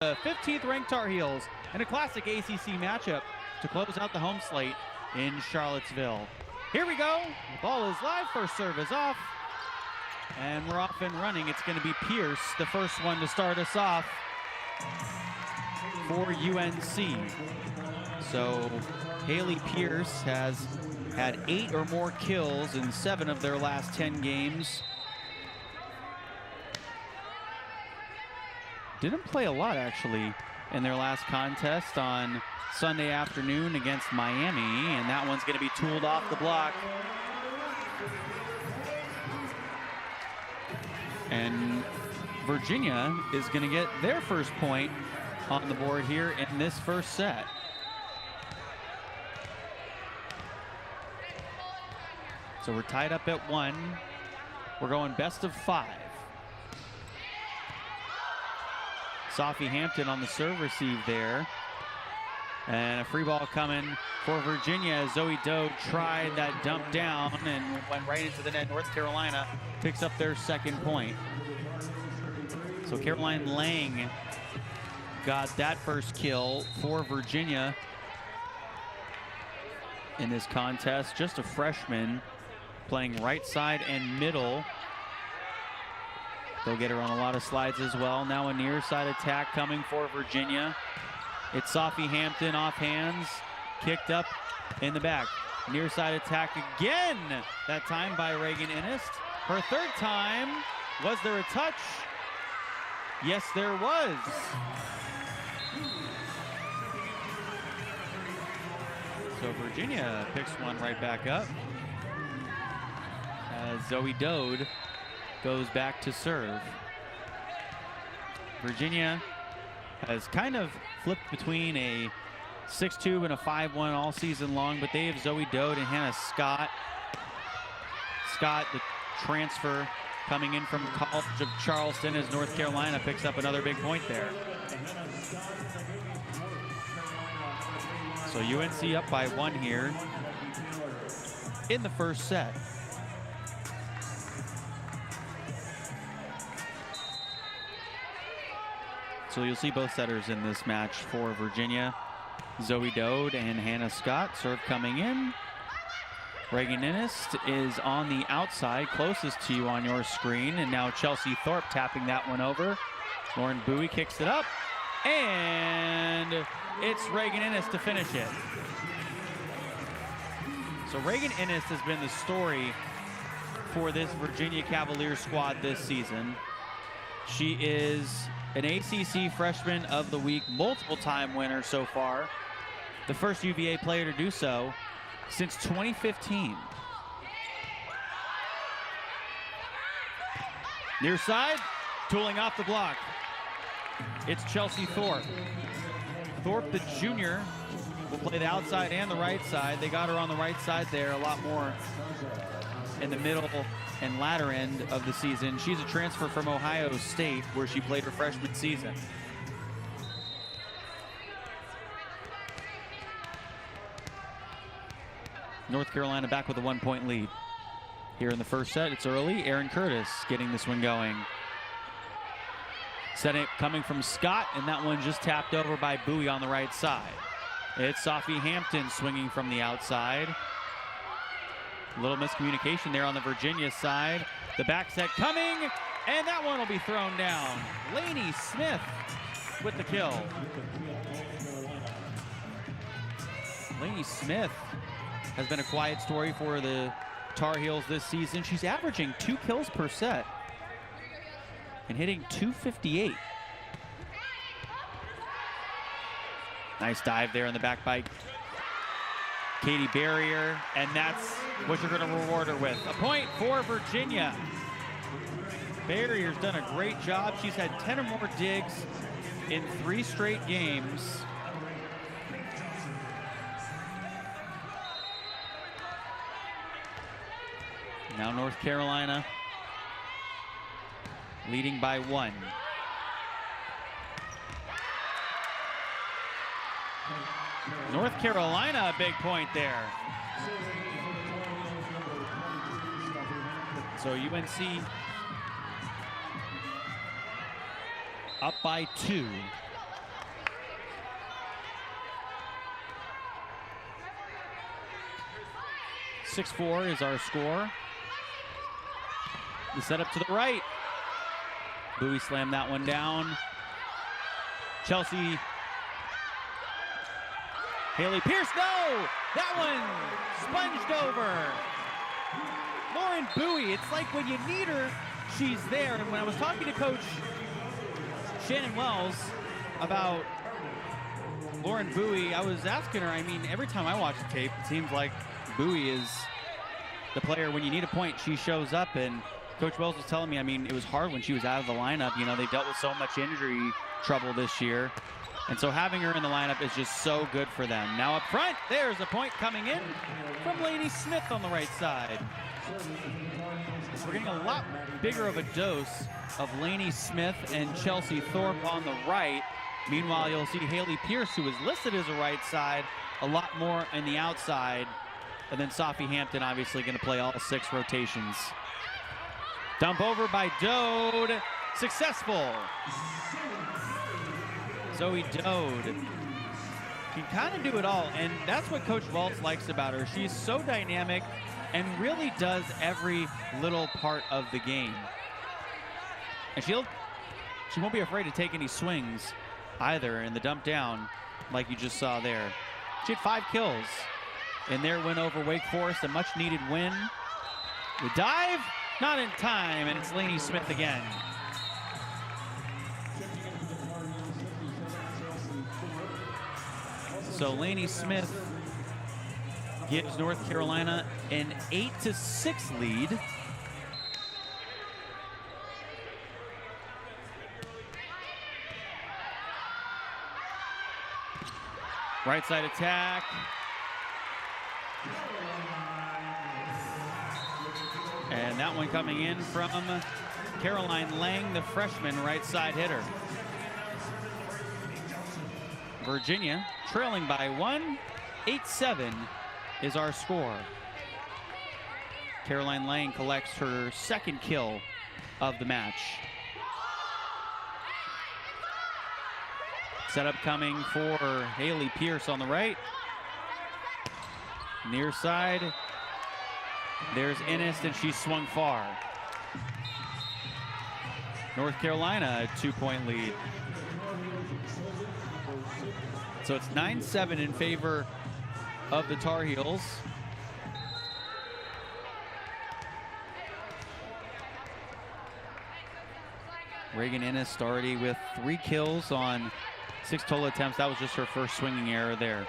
The 15th ranked Tar Heels in a classic ACC matchup to close out the home slate in Charlottesville. Here we go. The ball is live. First serve is off. And we're off and running. It's going to be Pierce, the first one to start us off for UNC. So Haley Pierce has had 8 or more kills in 7 of their last 10 games. Didn't play a lot, actually, in their last contest on Sunday afternoon against Miami, and that one's going to be tooled off the block. And Virginia is going to get their first point on the board here in this first set. So we're tied up at 1. We're going best of 5. Sophie Hampton on the serve receive there. And a free ball coming for Virginia as Zoe Doe tried that dump down and went right into the net. North Carolina picks up their second point. So Caroline Lang got that first kill for Virginia in this contest. Just a freshman playing right side and middle. They'll get her on a lot of slides as well. Now a near side attack coming for Virginia. It's Sophie Hampton off hands, kicked up in the back. Near side attack again, that time by Reagan Innist. Her third time. Was there a touch? Yes, there was. So Virginia picks one right back up as Zoe Doe goes back to serve. Virginia has kind of flipped between a 6-2 and a 5-1 all season long, but they have Zoe Doe and Hannah Scott. Scott, the transfer coming in from College of Charleston, as North Carolina picks up another big point there. So UNC up by 1 here in the first set. So you'll see both setters in this match for Virginia. Zoe Doe and Hannah Scott. Serve coming in. Reagan Innist is on the outside, closest to you on your screen. And now Chelsea Thorpe tapping that one over. Lauren Bowie kicks it up. And it's Reagan Innist to finish it. So Reagan Innist has been the story for this Virginia Cavaliers squad this season. She is an ACC Freshman of the Week, multiple-time winner so far. The first UVA player to do so since 2015. Near side, tooling off the block. It's Chelsea Thorpe. Thorpe, the junior, will play the outside and the right side. They got her on the right side there, a lot more in the middle and latter end of the season. She's a transfer from Ohio State, where she played her freshman season. North Carolina back with a 1-point lead. Here in the first set, it's early. Erin Curtis getting this one going. Setting it coming from Scott, and that one just tapped over by Bowie on the right side. It's Sophie Hampton swinging from the outside. A little miscommunication there on the Virginia side. The back set coming, and that one will be thrown down. Lainey Smith with the kill. Lainey Smith has been a quiet story for the Tar Heels this season. She's averaging 2 kills per set and hitting .258. Nice dive there in the back by Katie Barrier, and that's what you're going to reward her with. A point for Virginia. Barrier's done a great job. She's had 10 or more digs in 3 straight games. Now North Carolina leading by 1. North Carolina, a big point there. So UNC up by 2. 6-4 is our score. The setup to the right. Bowie slammed that one down. Chelsea. Haley Pierce, no! That one sponged over. Lauren Bowie, it's like when you need her, she's there. And when I was talking to Coach Shannon Wells about Lauren Bowie, I was asking her, I mean, every time I watch the tape, it seems like Bowie is the player. When you need a point, she shows up. And Coach Wells was telling me, I mean, it was hard when she was out of the lineup. You know, they dealt with so much injury trouble this year. And so having her in the lineup is just so good for them. Now up front, there's a point coming in from Lainey Smith on the right side. We're getting a lot bigger of a dose of Lainey Smith and Chelsea Thorpe on the right. Meanwhile, you'll see Haley Pierce, who is listed as a right side, a lot more on the outside. And then Sophie Hampton obviously going to play all 6 rotations. Dump over by Dode. Successful. Zoe Dode can kind of do it all, and that's what Coach Waltz likes about her. She's so dynamic and really does every little part of the game. And she won't be afraid to take any swings either in the dump down like you just saw there. She had 5 kills in their win over Wake Forest, a much-needed win. The dive, not in time, and it's Lainey Smith again. So Lainey Smith gives North Carolina an 8-6 lead. Right side attack. And that one coming in from Caroline Lang, the freshman right side hitter. Virginia trailing by 1, 8-7 is our score. Caroline Lang collects her 2nd kill of the match. Setup coming for Haley Pierce on the right. Near side, there's Ennis, and she swung far. North Carolina, a 2-point lead. So it's 9-7 in favor of the Tar Heels. Reagan Ennis already with 3 kills on 6 total attempts. That was just her first swinging error there.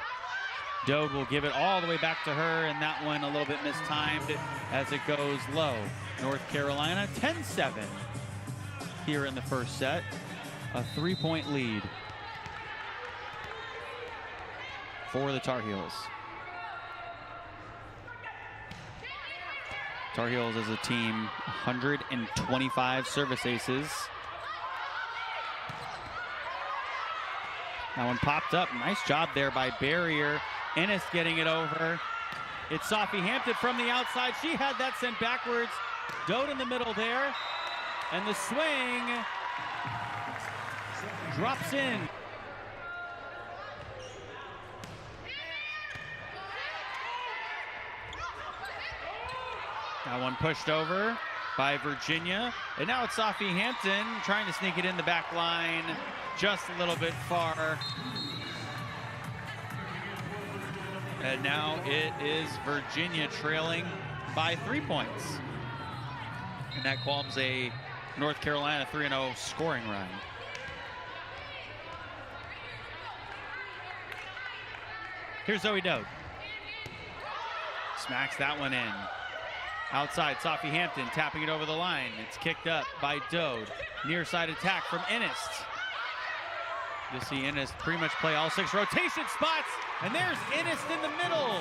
Dode will give it all the way back to her, and that one a little bit mistimed as it goes low. North Carolina 10-7 here in the first set. A 3-point lead for the Tar Heels. Tar Heels as a team, 125 service aces. That one popped up. Nice job there by Barrier. Ennis getting it over. It's Sophie Hampton from the outside. She had that sent backwards. Dode in the middle there. And the swing drops in. That one pushed over by Virginia. And now it's Sophie Hampton trying to sneak it in the back line just a little bit far. And now it is Virginia trailing by 3 points. And that calms a North Carolina 3-0 scoring run. Here's Zoe Dode. Smacks that one in. Outside, Sophie Hampton tapping it over the line. It's kicked up by Dode. Near side attack from Ennis. You'll see Ennis pretty much play all 6 rotation spots. And there's Ennis in the middle.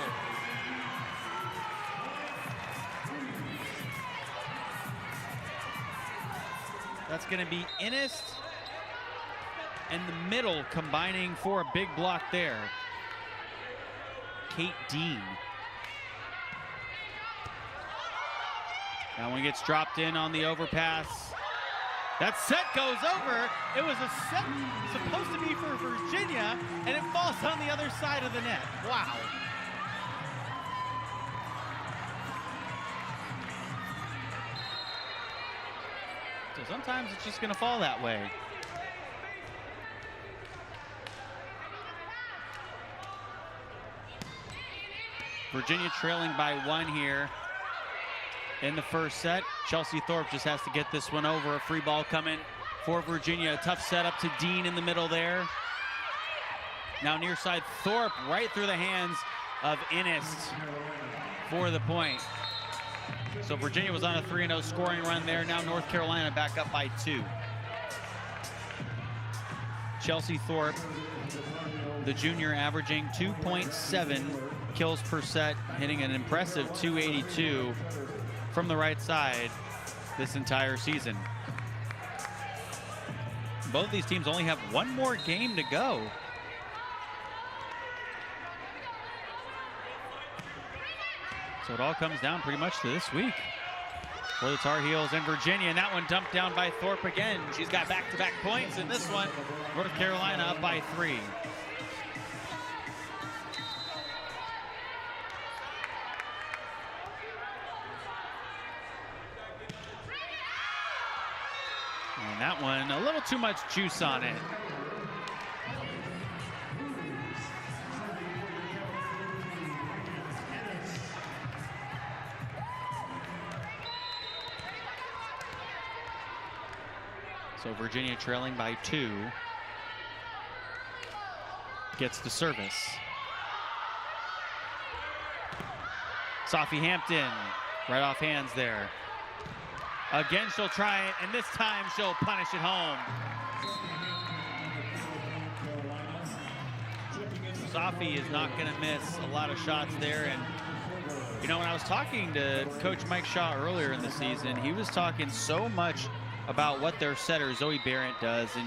That's going to be Ennis and the middle combining for a big block there. Kate Dean. That one gets dropped in on the overpass. That set goes over. It was a set supposed to be for Virginia, and it falls on the other side of the net. Wow. Sometimes it's just going to fall that way. Virginia trailing by 1 here in the first set. Chelsea Thorpe just has to get this one over. A free ball coming for Virginia. A tough setup to Dean in the middle there. Now near side Thorpe right through the hands of Innes for the point. So Virginia was on a 3-0 scoring run there. Now North Carolina back up by 2. Chelsea Thorpe, the junior, averaging 2.7 kills per set, hitting an impressive 282 from the right side this entire season. Both of these teams only have one more game to go. So it all comes down pretty much to this week for the Tar Heels and Virginia. And that one dumped down by Thorpe again. She's got back-to-back points, and this one, North Carolina up by 3. And that one, a little too much juice on it. So Virginia trailing by 2. Gets the service. Sophie Hampton, right off hands there. Again, she'll try it, and this time she'll punish it home. Sophie is not going to miss a lot of shots there. And, you know, when I was talking to Coach Mike Shaw earlier in the season, he was talking so much about what their setter, Zoe Barrett, does. And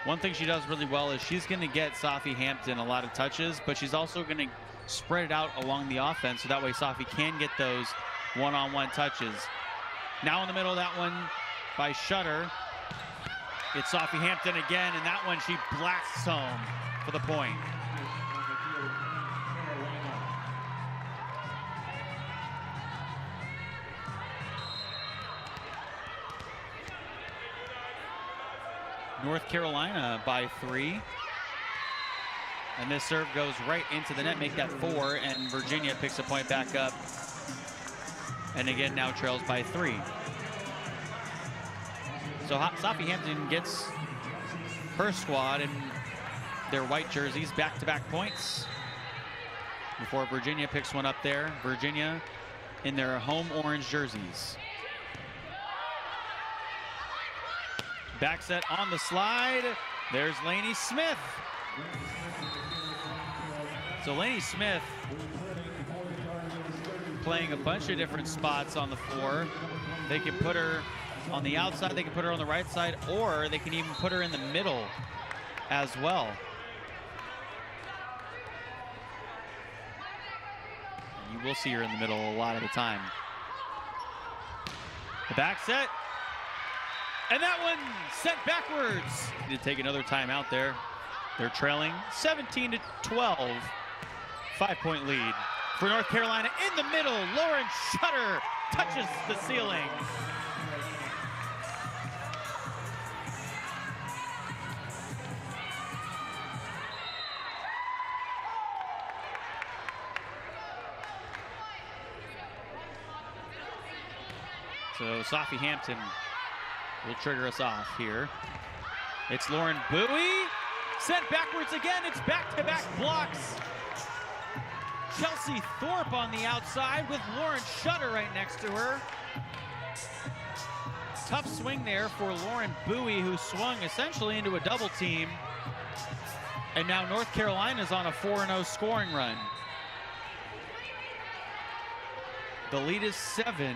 one thing she does really well is she's going to get Sophie Hampton a lot of touches, but she's also going to spread it out along the offense so that way Sophie can get those one-on-one touches. Now in the middle of that one by Shutter. It's Sophie Hampton again, and that one she blasts home for the point. North Carolina by 3. And this serve goes right into the net, make that 4, and Virginia picks a point back up. And again, now trails by 3. So Sophie Hampton gets her squad in their white jerseys back-to-back points before Virginia picks one up there. Virginia in their home orange jerseys. Back set on the slide. There's Lainey Smith. So Lainey Smith playing a bunch of different spots on the floor. They can put her on the outside, they can put her on the right side, or they can even put her in the middle as well. You will see her in the middle a lot of the time. The back set. And that one sent backwards. Need to take another timeout there. They're trailing 17-12. 5-point lead for North Carolina. In the middle, Lauren Shutter touches the ceiling. So Sophie Hampton will trigger us off here. It's Lauren Bowie. Sent backwards again. It's back-to-back blocks. Chelsea Thorpe on the outside with Lauren Shutter right next to her. Tough swing there for Lauren Bowie, who swung essentially into a double team. And now North Carolina's on a 4-0 scoring run. The lead is 7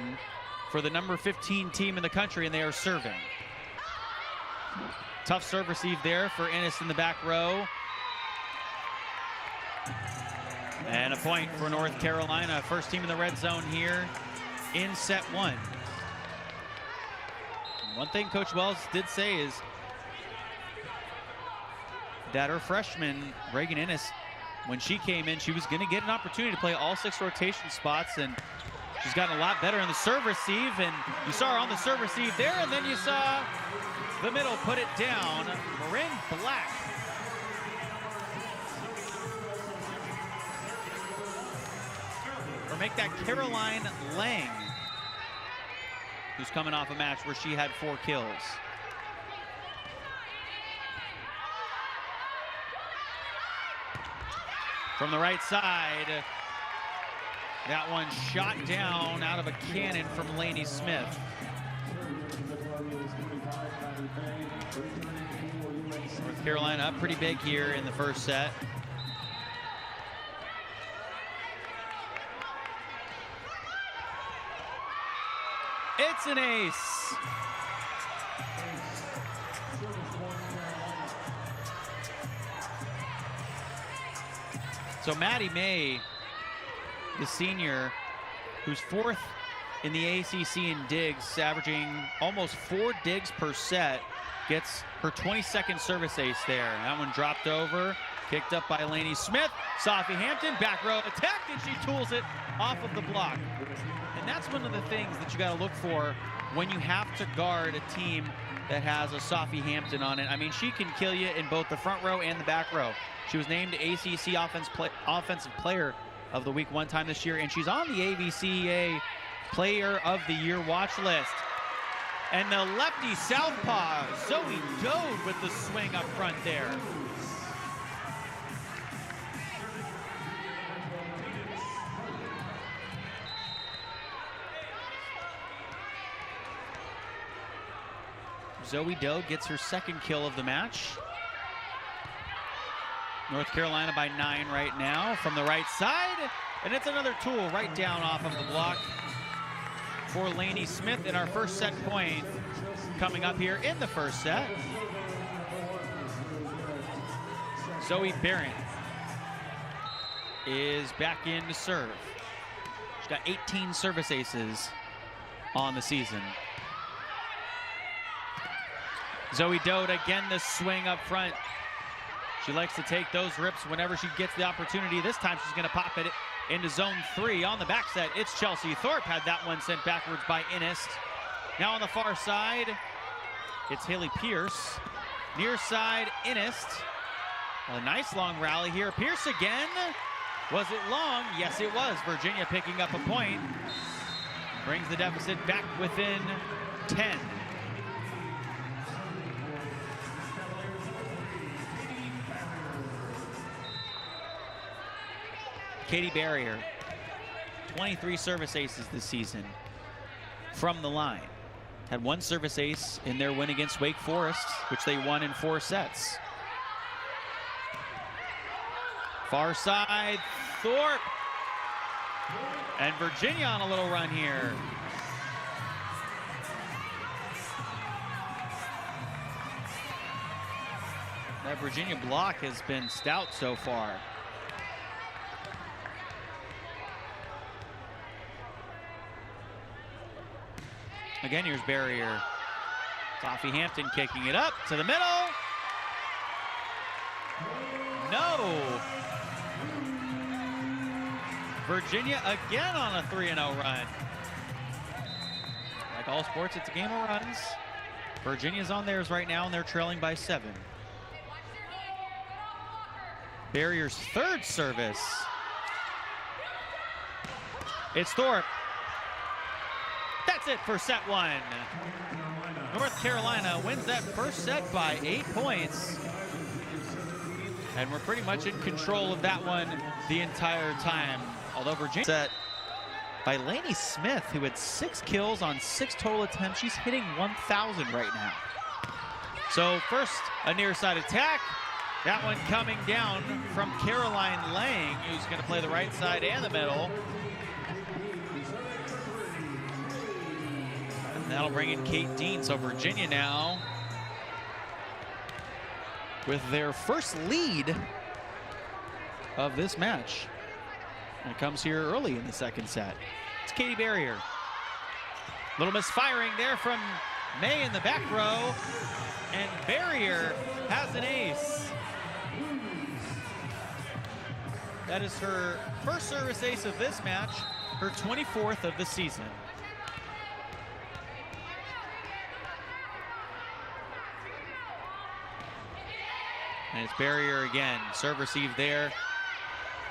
for the number 15 team in the country, and they are serving. Tough serve receive there for Innes in the back row. And a point for North Carolina. First team in the red zone here in set 1. One thing Coach Wells did say is that her freshman, Reagan Innes, when she came in, she was going to get an opportunity to play all 6 rotation spots, and She's gotten a lot better in the serve receive, and you saw her on the serve receive there, and then you saw the middle put it down. Marin Black. Or make that Caroline Lang, who's coming off a match where she had 4 kills. From the right side, that one shot down out of a cannon from Lainey Smith. North Carolina up pretty big here in the first set. It's an ace. So Maddie May, the senior, who's 4th in the ACC in digs, averaging almost 4 digs per set, gets her 22nd service ace there. That one dropped over, kicked up by Lainey Smith. Sophie Hampton, back row attack, and she tools it off of the block. And that's one of the things that you got to look for when you have to guard a team that has a Sophie Hampton on it. I mean, she can kill you in both the front row and the back row. She was named ACC Offensive Player of the Week 1 time this year, and she's on the AVCA Player of the Year watch list. And the lefty southpaw, Zoe Dode with the swing up front there. Zoe Dode gets her 2nd kill of the match. North Carolina by 9 right now from the right side. And it's another tool right down off of the block for Lainey Smith in our first set point coming up here in the first set. Zoe Barron is back in to serve. She's got 18 service aces on the season. Zoe Dode again, the swing up front. She likes to take those rips whenever she gets the opportunity. This time she's going to pop it into zone 3 on the back set. It's Chelsea Thorpe, had that one sent backwards by Inist. Now on the far side, it's Haley Pierce. Near side, Inist. A nice long rally here. Pierce again. Was it long? Yes, it was. Virginia picking up a point. Brings the deficit back within 10. Katie Barrier, 23 service aces this season from the line. Had 1 service ace in their win against Wake Forest, which they won in 4 sets. Far side, Thorpe. And Virginia on a little run here. That Virginia block has been stout so far. Again, here's Barrier. Sophie Hampton kicking it up to the middle. No. Virginia again on a 3-0 run. Like all sports, it's a game of runs. Virginia's on theirs right now, and they're trailing by 7. Barrier's 3rd service. It's Thorpe. That's it for set 1. North Carolina wins that first set by 8 points. And we're pretty much in control of that one the entire time. Although Virginia set by Lainey Smith, who had 6 kills on 6 total attempts. She's hitting 1,000 right now. So first, a near side attack. That one coming down from Caroline Lang, who's going to play the right side and the middle. And that'll bring in Kate Dean. So Virginia now with their first lead of this match. And it comes here early in the second set. It's Katie Barrier. Little misfiring there from May in the back row. And Barrier has an ace. That is her first service ace of this match. her 24th of the season. And it's barrier again. Serve receive there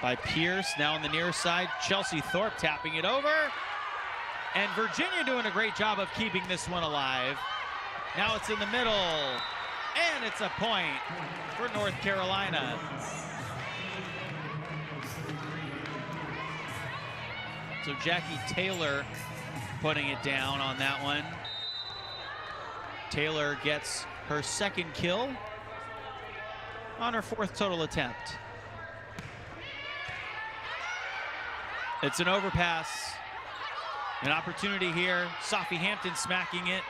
by Pierce. Now on the near side, Chelsea Thorpe tapping it over. And Virginia doing a great job of keeping this one alive. Now it's in the middle. And it's a point for North Carolina. So Jackie Taylor putting it down on that one. Taylor gets her second kill on her 4th total attempt. It's an overpass. An opportunity here. Sophie Hampton smacking it.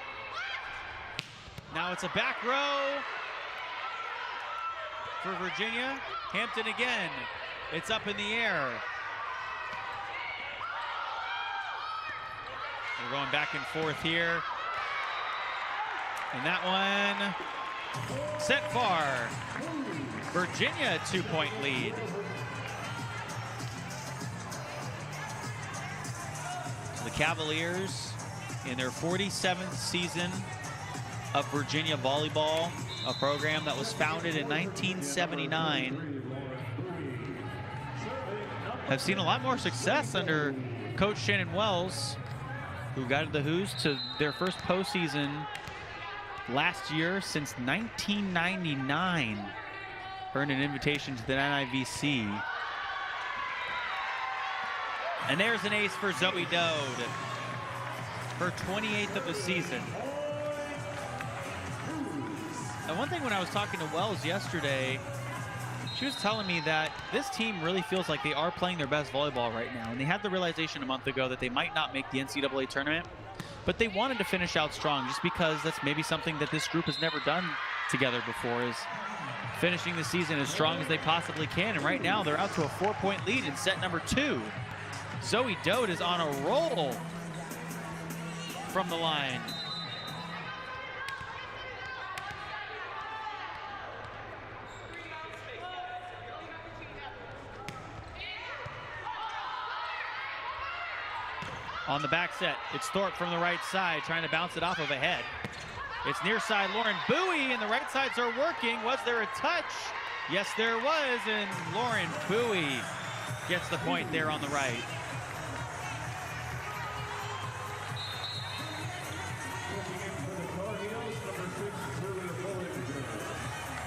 Now it's a back row for Virginia. Hampton again. It's up in the air. We're going back and forth here. And that one set far. Virginia, 2-point lead. The Cavaliers in their 47th season of Virginia Volleyball, a program that was founded in 1979, have seen a lot more success under Coach Shannon Wells, who guided the Hoos to their first postseason last year since 1999. Earned an invitation to the NIVC. And there's an ace for Zoe Dode, her 28th of the season. And one thing, when I was talking to Wells yesterday, she was telling me that this team really feels like they are playing their best volleyball right now. And they had the realization a month ago that they might not make the NCAA tournament, but they wanted to finish out strong just because that's maybe something that this group has never done together before, is finishing the season as strong as they possibly can. And right now they're out to a 4-point lead in set number 2. Zoe Dode is on a roll from the line. On the back set, it's Thorpe from the right side trying to bounce it off of a head. It's near side Lauren Bowie, and the right sides are working. Was there a touch? Yes, there was, and Lauren Bowie gets the point there on the right.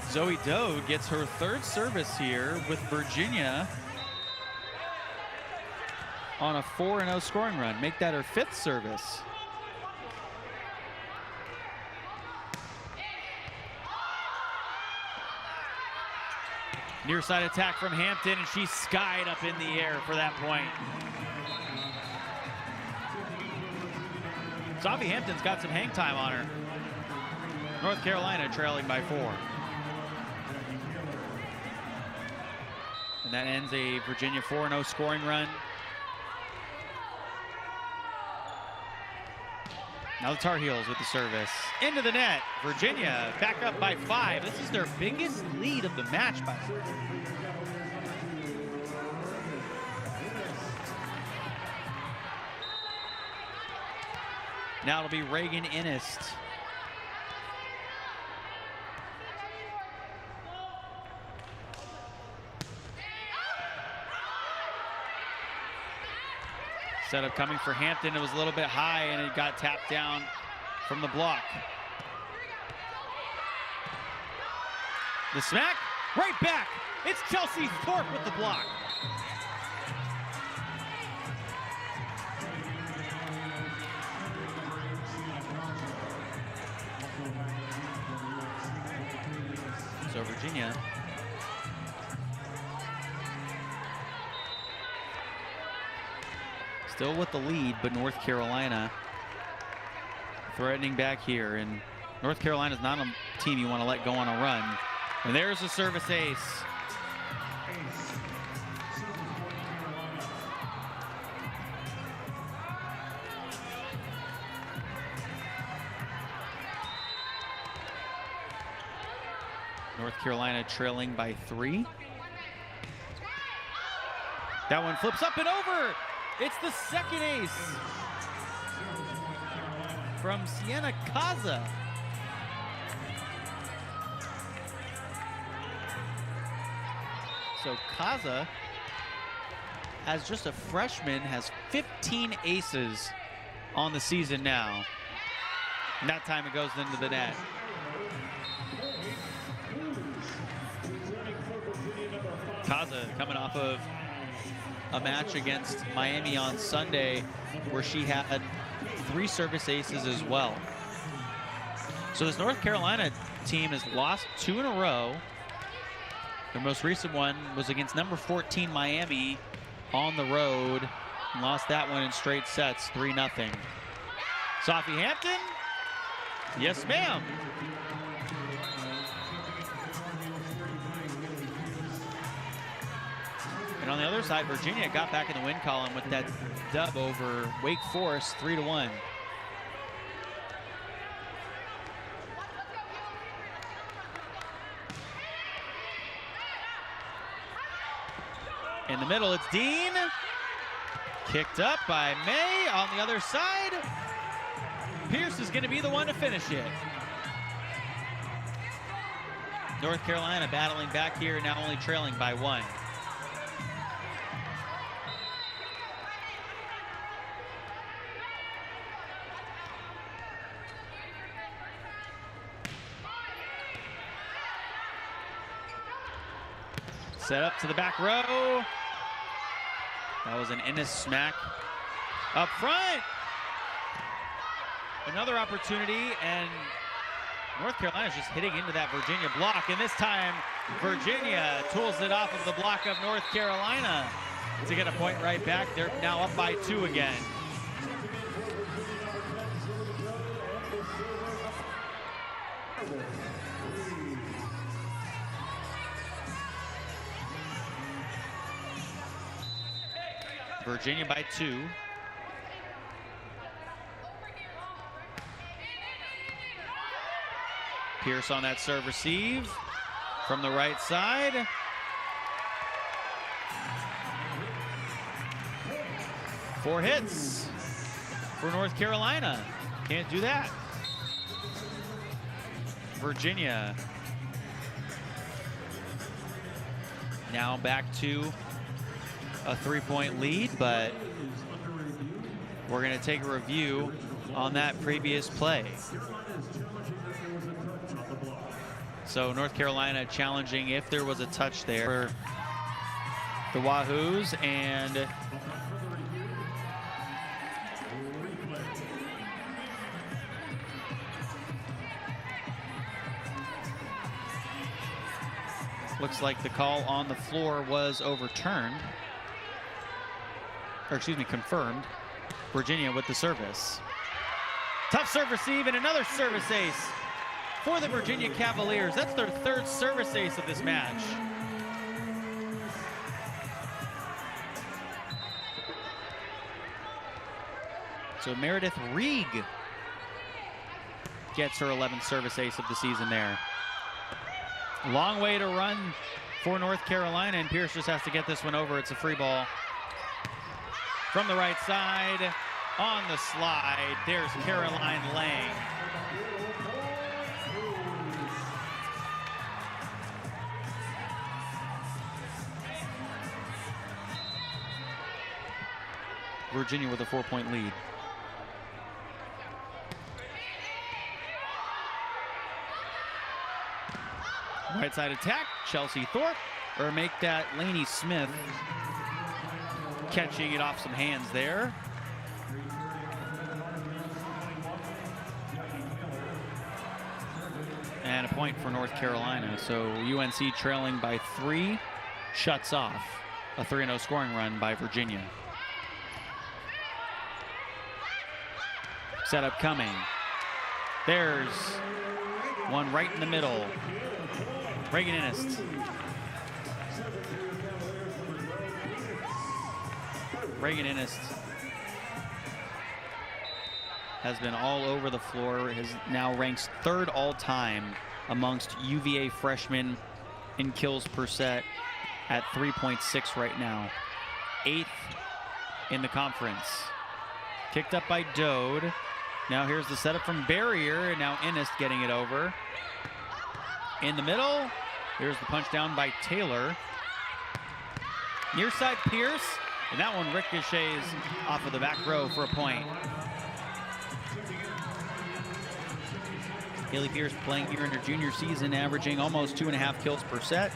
Zoe Dode gets her 3rd service here with Virginia on a 4-0 scoring run. Make that her 5th service. Near side attack from Hampton, and she's skied up in the air for that point. Sophie Hampton's got some hang time on her. North Carolina trailing by 4. And that ends a Virginia 4-0 scoring run. Now the Tar Heels with the service. Into the net. Virginia back up by 5. This is their biggest lead of the match by the way. Now it'll be Reagan Innist. Setup coming for Hampton. It was a little bit high and it got tapped down from the block. The smack, right back. It's Chelsea Thorpe with the block. So Virginia still with the lead, but North Carolina threatening back here. And North Carolina's not a team you want to let go on a run. And there's a service ace. North Carolina trailing by 3. That one flips up and over. It's the second ace from Sienna Kaza. So Kaza, as just a freshman, has 15 aces on the season now. And that time it goes into the net. Kaza coming off of a match against Miami on Sunday where she had 3 service aces as well. So this North Carolina team has lost 2 in a row. Their most recent one was against number 14 Miami on the road. And lost that one in straight sets, 3-0. Sophie Hampton? Yes, ma'am. And on the other side, Virginia got back in the win column with that dub over Wake Forest, 3-1. In the middle, it's Dean. Kicked up by May on the other side. Pierce is going to be the one to finish it. North Carolina battling back here, now only trailing by 1. Set up to the back row. That was an Ennis smack up front. Another opportunity, and North Carolina's just hitting into that Virginia block, and this time Virginia tools it off of the block of North Carolina to get a point right back. They're now up by 2 again. Virginia by 2. Pierce on that serve receive from the right side. Four hits for North Carolina. Can't do that. Virginia now back to a 3-point lead, but we're going to take a review on that previous play. So North Carolina challenging if there was a touch there for the Wahoos, and looks like the call on the floor was overturned. Or excuse me, confirmed. Virginia with the service. Tough serve receive and another service ace for the Virginia Cavaliers. That's their 3rd service ace of this match. So Meredith Reig gets her 11th service ace of the season there. Long way to run for North Carolina, and Pierce just has to get this one over. It's a free ball. From the right side, on the slide, there's Caroline Lang. Virginia with a 4-point lead. Right side attack, Chelsea Thorpe, or make that Lainey Smith. Catching it off some hands there. And a point for North Carolina. So UNC trailing by 3, shuts off a 3-0 scoring run by Virginia. Setup coming. There's one right in the middle. Reagan Ennis. Reagan Ennis has been all over the floor, has now ranks 3rd all-time amongst UVA freshmen in kills per set at 3.6 right now. 8th in the conference. Kicked up by Dode. Now here's the setup from Barrier, and now Innes getting it over. In the middle, here's the punch down by Taylor. Near side Pierce, and that one ricochets off of the back row for a point. Haley Pierce playing here in her junior season, averaging almost 2.5 kills per set.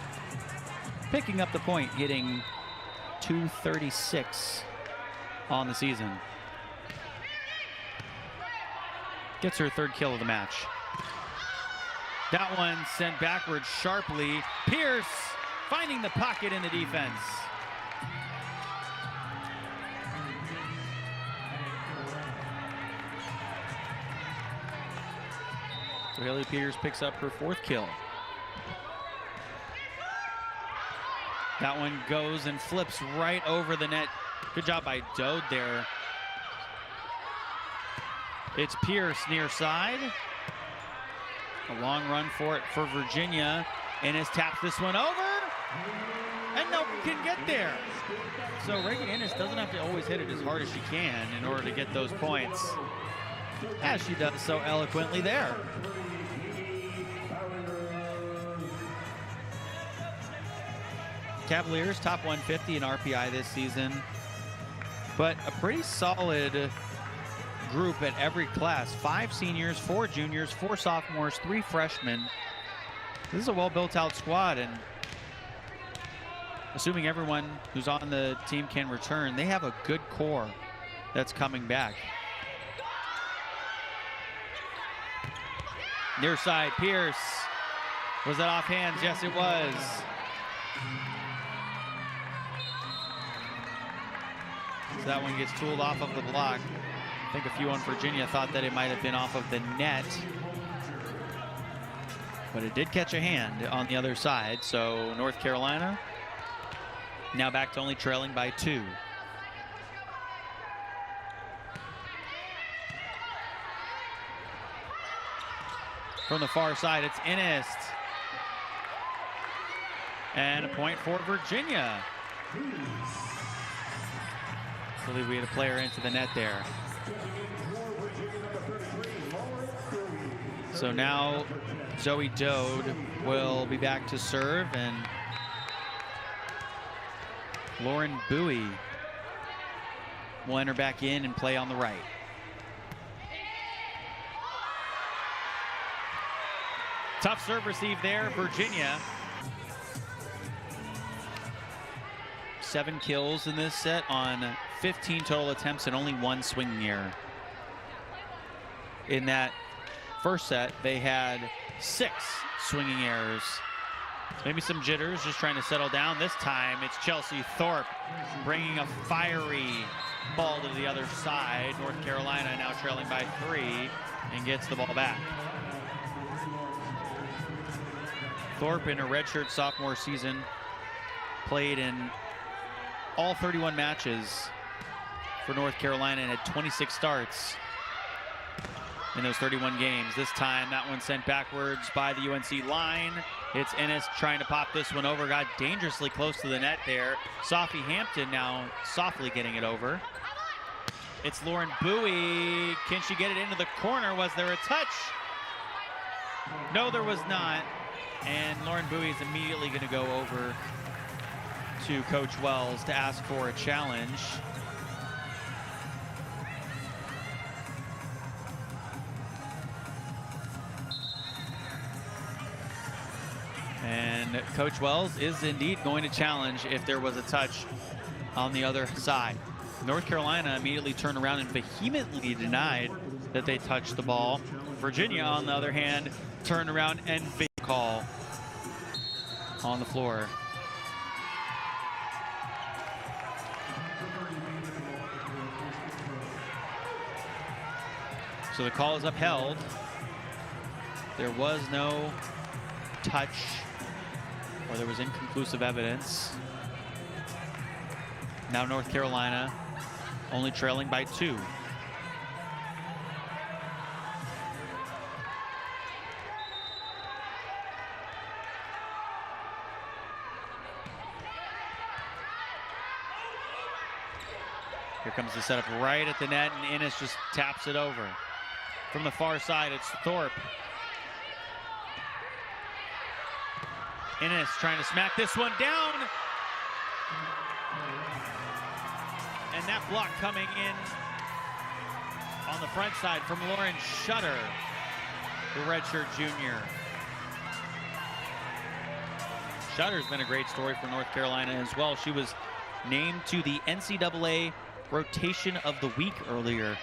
Picking up the point, hitting .236 on the season. Gets her third kill of the match. That one sent backwards sharply. Pierce finding the pocket in the defense. So Haley Pierce picks up her fourth kill. That one goes and flips right over the net. Good job by Dode there. It's Pierce near side. A long run for it for Virginia. Innes taps this one over. And no one can get there. So Reagan Innes doesn't have to always hit it as hard as she can in order to get those points, as she does so eloquently there. Cavaliers top 150 in RPI this season, but a pretty solid group at every class. 5 seniors, 4 juniors, 4 sophomores, 3 freshmen. This is a well built out squad, and assuming everyone who's on the team can return, they have a good core that's coming back. Near side Pierce. Was that off hands? Yes, it was. So that one gets tooled off of the block. I think a few on Virginia thought that it might have been off of the net, but it did catch a hand on the other side. So North Carolina now back to only trailing by 2. From the far side, it's Innes. And a point for Virginia. I believe we had a player into the net there. So now Zoe Dode will be back to serve, and Lauren Bowie will enter back in and play on the right. Tough serve receive there, Virginia. 7 kills in this set on 15 total attempts and only 1 swinging error. In that first set, they had 6 swinging errors. Maybe some jitters, just trying to settle down. This time, it's Chelsea Thorpe bringing a fiery ball to the other side. North Carolina now trailing by 3 and gets the ball back. Thorpe in her redshirt sophomore season played in all 31 matches for North Carolina and had 26 starts in those 31 games. This time, that one sent backwards by the UNC line. It's Innes trying to pop this one over. Got dangerously close to the net there. Sophie Hampton now softly getting it over. It's Lauren Bowie. Can she get it into the corner? Was there a touch? No, there was not. And Lauren Bowie is immediately going to go over to Coach Wells to ask for a challenge. And Coach Wells is indeed going to challenge if there was a touch on the other side. North Carolina immediately turned around and vehemently denied that they touched the ball. Virginia, on the other hand, turned around and call on the floor. So the call is upheld. There was no touch, or there was inconclusive evidence. Now North Carolina only trailing by 2. Here comes the setup right at the net, and Innes just taps it over. From the far side, it's Thorpe. Innes trying to smack this one down. And that block coming in on the front side from Lauren Shutter, the redshirt junior. Shutter's been a great story for North Carolina as well. She was named to the NCAA Rotation of the Week earlier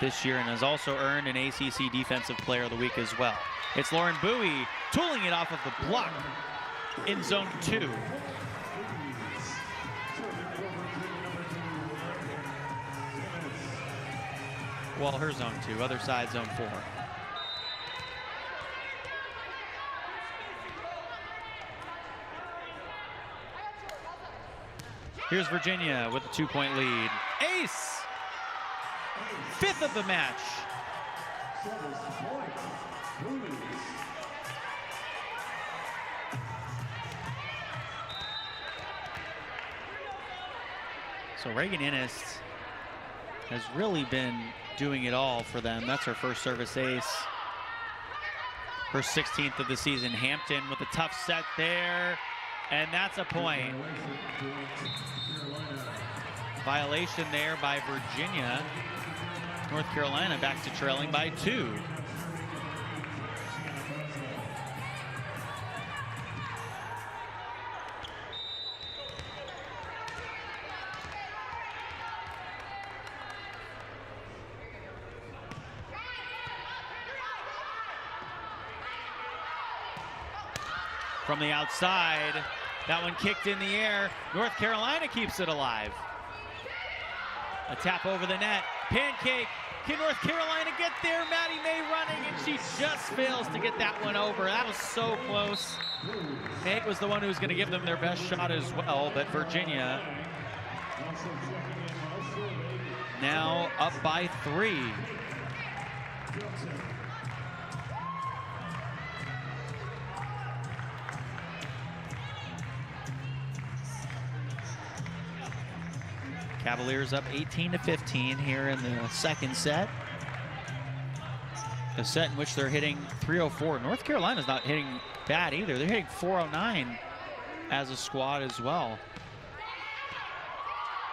this year and has also earned an ACC Defensive Player of the Week as well. It's Lauren Bowie tooling it off of the block in zone 2. Well, her zone 2, other side zone 4. Here's Virginia with a 2-point lead. Ace! 5th of the match. So Reagan Innes has really been doing it all for them. That's her first service ace. Her 16th of the season. Hampton with a tough set there. And that's a point. Violation there by Virginia. North Carolina back to trailing by 2. From the outside, that one kicked in the air. North Carolina keeps it alive. A tap over the net. Pancake. Can North Carolina get there? Maddie May running, and she just fails to get that one over. That was so close. May was the one who was going to give them their best shot as well, but Virginia now up by 3. Cavaliers up 18-15 here in the second set. A set in which they're hitting 304. North Carolina's not hitting bad either. They're hitting 409 as a squad as well.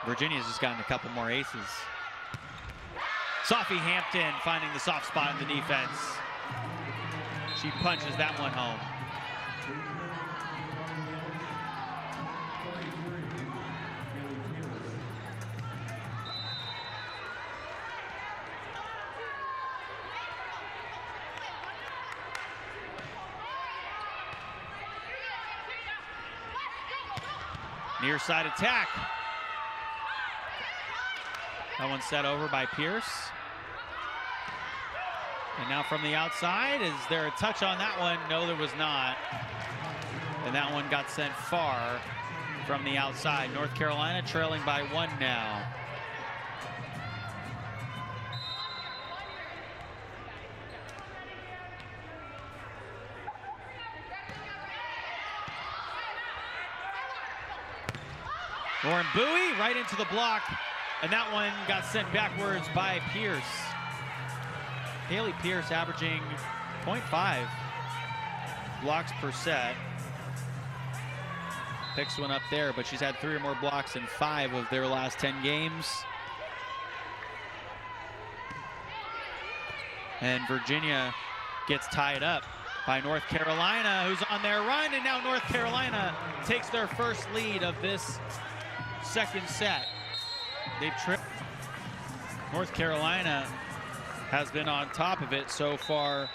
Virginia's just gotten a couple more aces. Sophie Hampton finding the soft spot in the defense. She punches that one home. Near side attack. That one's set over by Pierce. And now from the outside, is there a touch on that one? No, there was not. And that one got sent far from the outside. North Carolina trailing by 1 now. Lauren Bowie right into the block, and that one got sent backwards by Pierce. Haley Pierce averaging 0.5 blocks per set. Picks one up there, but she's had 3 or more blocks in 5 of their last 10 games. And Virginia gets tied up by North Carolina, who's on their run, and now North Carolina takes their first lead of this second set. They've tripped. North Carolina has been on top of it so far.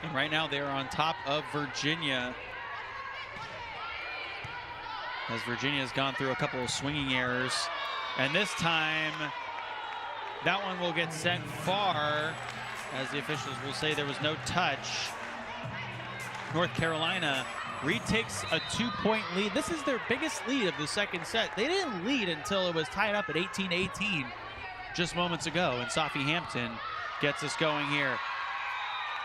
And right now they're on top of Virginia. As Virginia's gone through a couple of swinging errors. And this time, that one will get sent far, as the officials will say there was no touch. North Carolina retakes a 2-point lead. This is their biggest lead of the second set. They didn't lead until it was tied up at 18-18 just moments ago. And Sophie Hampton gets us going here.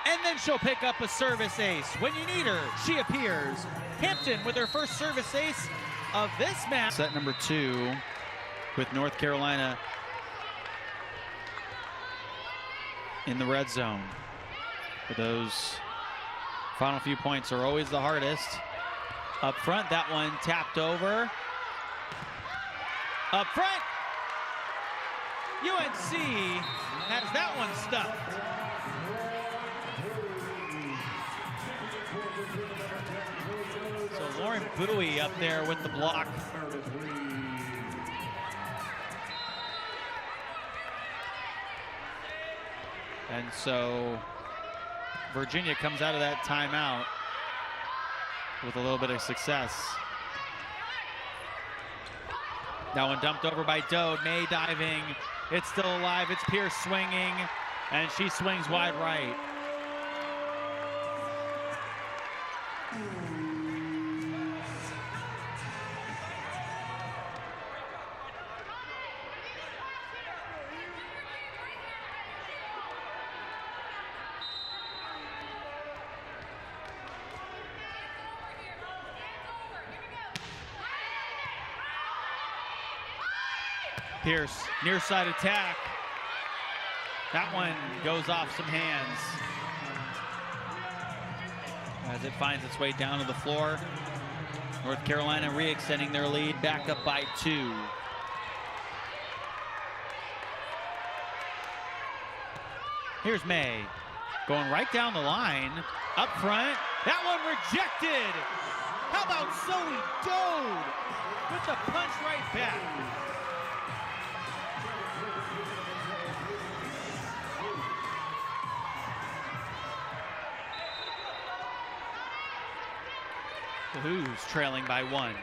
And then she'll pick up a service ace. When you need her, she appears. Hampton with her first service ace of this match. Set number 2 with North Carolina in the red zone. For those final few points are always the hardest. Up front, that one tapped over. Up front, UNC has that one stuffed. So Lauren Bowie up there with the block. And so Virginia comes out of that timeout with a little bit of success. That one dumped over by Dode. May diving. It's still alive. It's Pierce swinging, and she swings wide right. Pierce, near side attack. That one goes off some hands as it finds its way down to the floor. North Carolina re-extending their lead, back up by 2. Here's May, going right down the line, up front. That one rejected. How about Zoe Dode with the punch right back? The Hoos trailing by 1.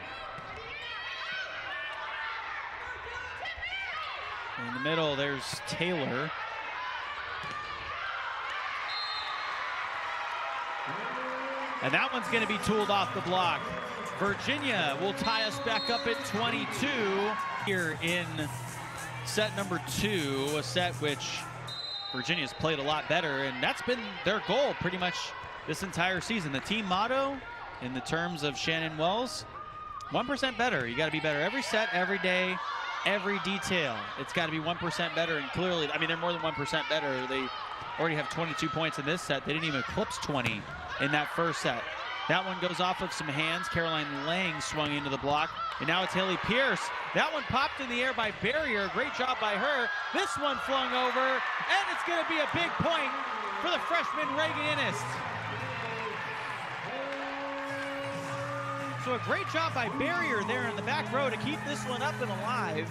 In the middle, there's Taylor. And that one's going to be tooled off the block. Virginia will tie us back up at 22 here in set number 2, a set which Virginia's played a lot better, and that's been their goal pretty much this entire season. The team motto, in the terms of Shannon Wells, 1% better. You got to be better every set, every day, every detail. It's got to be 1% better, and clearly, I mean, they're more than 1% better. They already have 22 points in this set. They didn't even eclipse 20 in that first set. That one goes off of some hands. Caroline Lang swung into the block, and now it's Haley Pierce. That one popped in the air by Barrier. Great job by her. This one flung over, and it's going to be a big point for the freshman Reagan Innes. So a great job by Barrier there in the back row to keep this one up and alive.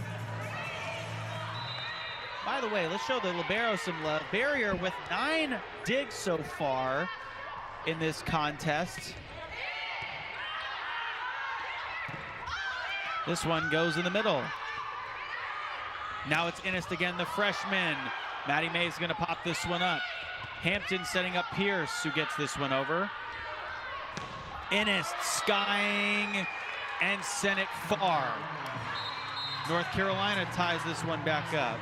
By the way, let's show the libero some love. Barrier with 9 digs so far in this contest. This one goes in the middle. Now it's Innes again, the freshman. Maddie May's gonna pop this one up. Hampton setting up Pierce, who gets this one over. Innes skying and sent it far. North Carolina ties this one back up.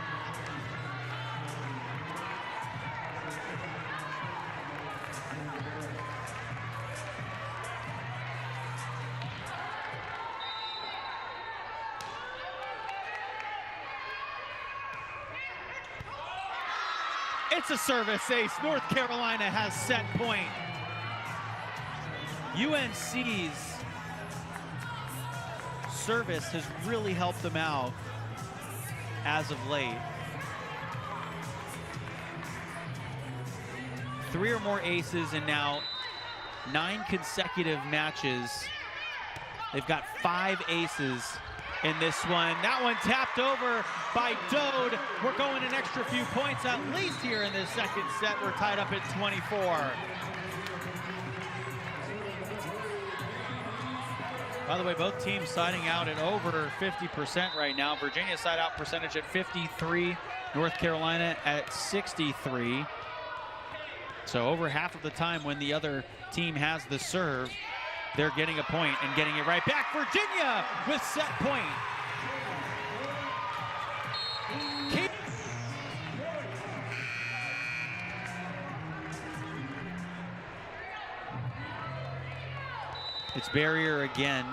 It's a service ace. North Carolina has set point. UNC's service has really helped them out as of late. 3 or more aces in now 9 consecutive matches. They've got 5 aces in this one. That one tapped over by Dode. We're going an extra few points at least here in this second set. We're tied up at 24. By the way, both teams siding out at over 50% right now. Virginia side out percentage at 53, North Carolina at 63. So over half of the time when the other team has the serve, they're getting a point and getting it right back. Virginia with set point. It's Barrier again.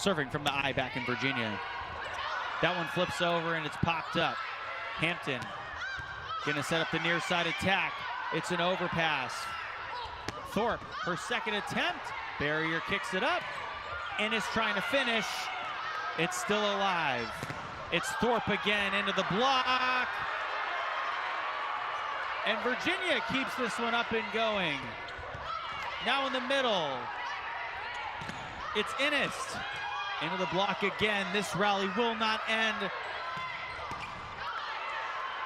serving from the eye back in Virginia. That one flips over and it's popped up. Hampton gonna set up the near side attack. It's an overpass. Thorpe, her second attempt. Barrier kicks it up and is trying to finish. It's still alive. It's Thorpe again into the block. And Virginia keeps this one up and going. Now in the middle. It's Innes. Into the block again. This rally will not end.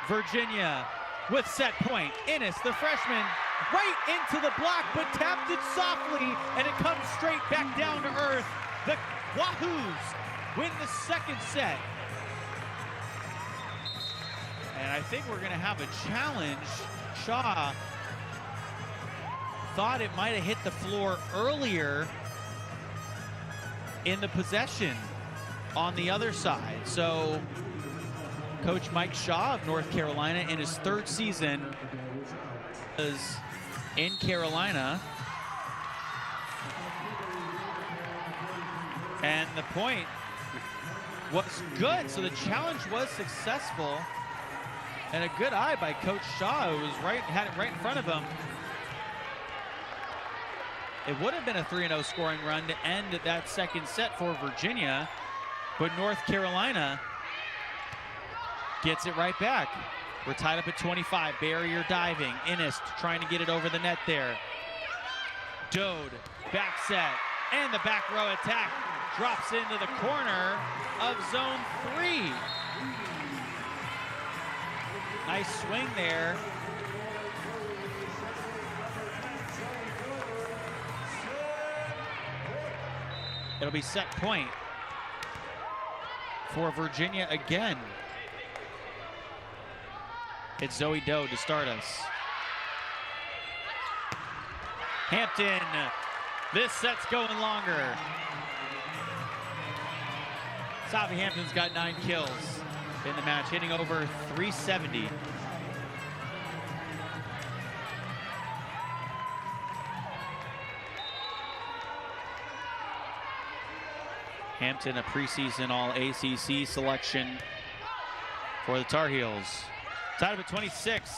Virginia with set point. Innes, the freshman, right into the block, but tapped it softly, and it comes straight back down to earth. The Wahoos win the second set. And I think we're going to have a challenge. Shaw thought it might have hit the floor earlier in the possession on the other side. So Coach Mike Shaw of North Carolina in his third season is in Carolina. And the point was good, so the challenge was successful. And a good eye by Coach Shaw, who was had it right in front of him. It would have been a 3-0 scoring run to end that second set for Virginia, but North Carolina gets it right back. We're tied up at 25. Barrier diving. Innes trying to get it over the net there. Dode, back set, and the back row attack drops into the corner of zone 3. Nice swing there. It'll be set point for Virginia again. It's Zoe Dode to start us. Hampton, this set's going longer. Savi Hampton's got 9 kills in the match, hitting over 370. Hampton, a preseason All-ACC selection for the Tar Heels. Tied up at 26.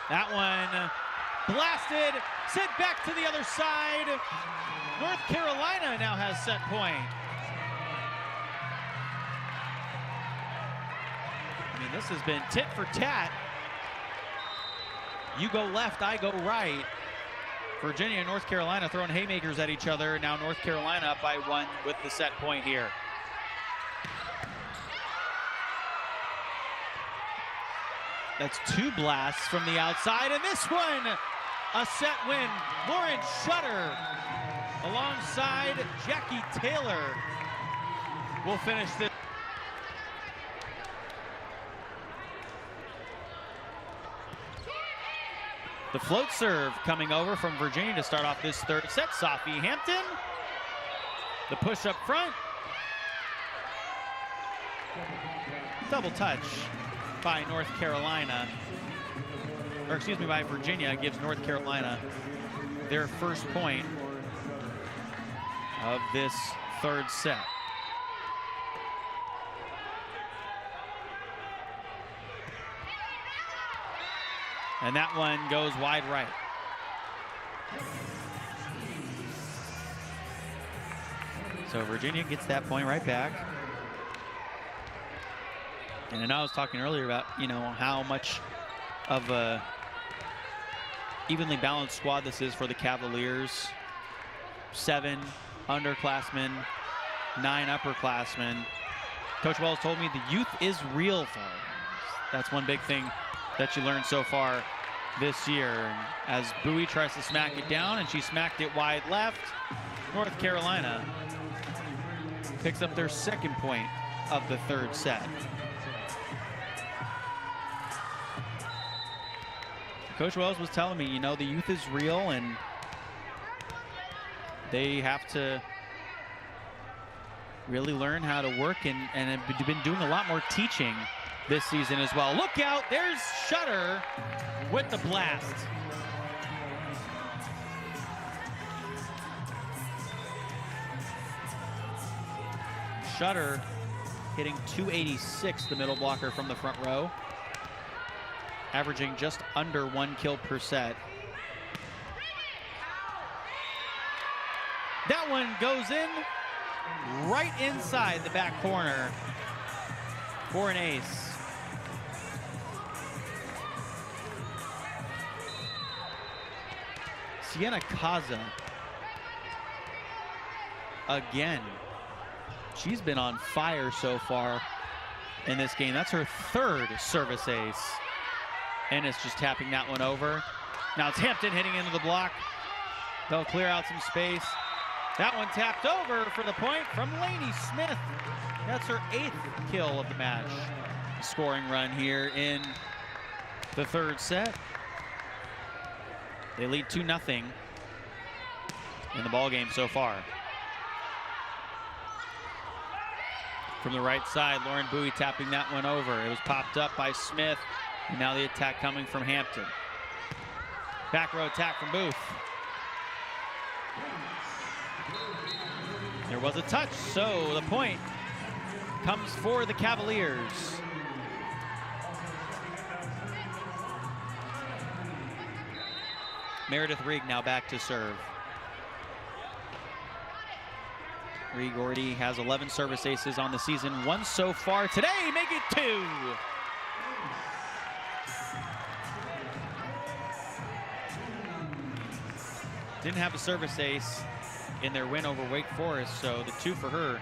That one blasted, sent back to the other side. North Carolina now has set point. I mean, this has been tit for tat. You go left, I go right. Virginia and North Carolina throwing haymakers at each other. Now North Carolina up by 1 with the set point here. That's 2 blasts from the outside, and this one, a set win. Lauren Shutter alongside Jackie Taylor will finish this. The float serve coming over from Virginia to start off this third set. Safi Hampton, the push up front. Double touch by North Carolina, or excuse me, by Virginia, gives North Carolina their first point of this third set. And that one goes wide right. So Virginia gets that point right back. And I know I was talking earlier about, how much of a evenly balanced squad this is for the Cavaliers. 7 underclassmen, 9 upperclassmen. Coach Wells told me the youth is real for them. That's one big thing that you learned so far this year. And as Bowie tries to smack it down, and she smacked it wide left, North Carolina picks up their second point of the third set. Coach Wells was telling me, the youth is real, and they have to really learn how to work, and have been doing a lot more teaching this season as well. Look out, there's Shutter with the blast. Shutter hitting .286, the middle blocker from the front row, averaging just under 1 kill per set. That one goes in right inside the back corner for an ace. Sienna Kaza, again, she's been on fire so far in this game. That's her 3rd service ace. Ennis just tapping that one over. Now it's Hampton hitting into the block. They'll clear out some space. That one tapped over for the point from Lainey Smith. That's her 8th kill of the match. Scoring run here in the 3rd set. They lead 2-0 in the ball game so far. From the right side, Lauren Bowie tapping that one over. It was popped up by Smith, and now the attack coming from Hampton. Back row attack from Booth. There was a touch, so the point comes for the Cavaliers. Meredith Rigg now back to serve. Rigg already has 11 service aces on the season, 1 so far today, make it 2. Didn't have a service ace in their win over Wake Forest, so the 2 for her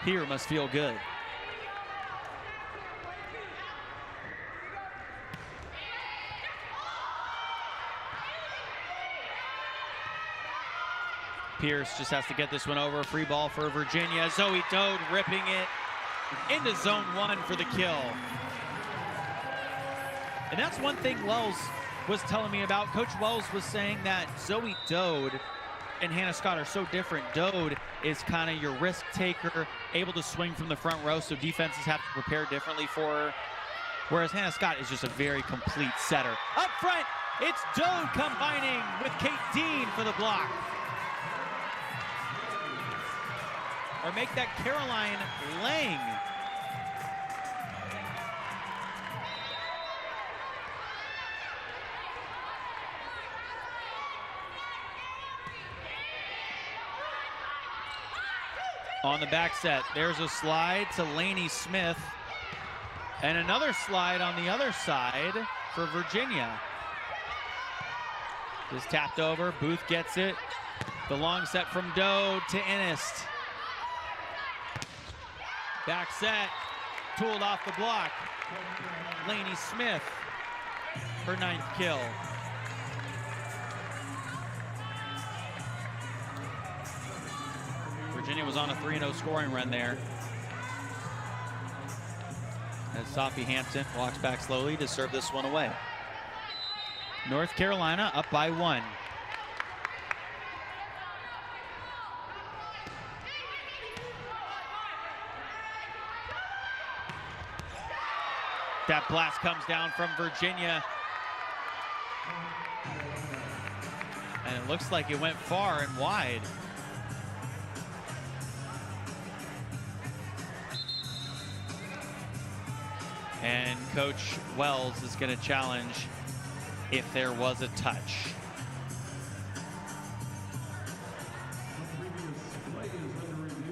here must feel good. Pierce just has to get this one over. Free ball for Virginia. Zoe Dode ripping it into zone 1 for the kill. And that's one thing Wells was telling me about. Coach Wells was saying that Zoe Dode and Hannah Scott are so different. Dode is kind of your risk taker, able to swing from the front row, so defenses have to prepare differently for her. Whereas Hannah Scott is just a very complete setter. Up front, it's Dode combining with Kate Dean for the block. Or make that Caroline Lang. On the back set, there's a slide to Lainey Smith. And another slide on the other side for Virginia. Just tapped over, Booth gets it. The long set from Dode to Ennis. Back set, tooled off the block. Lainey Smith, her 9th kill. Virginia was on a 3-0 scoring run there. As Sophie Hampton walks back slowly to serve this one away. North Carolina up by 1. That blast comes down from Virginia. And it looks like it went far and wide. And Coach Wells is going to challenge if there was a touch.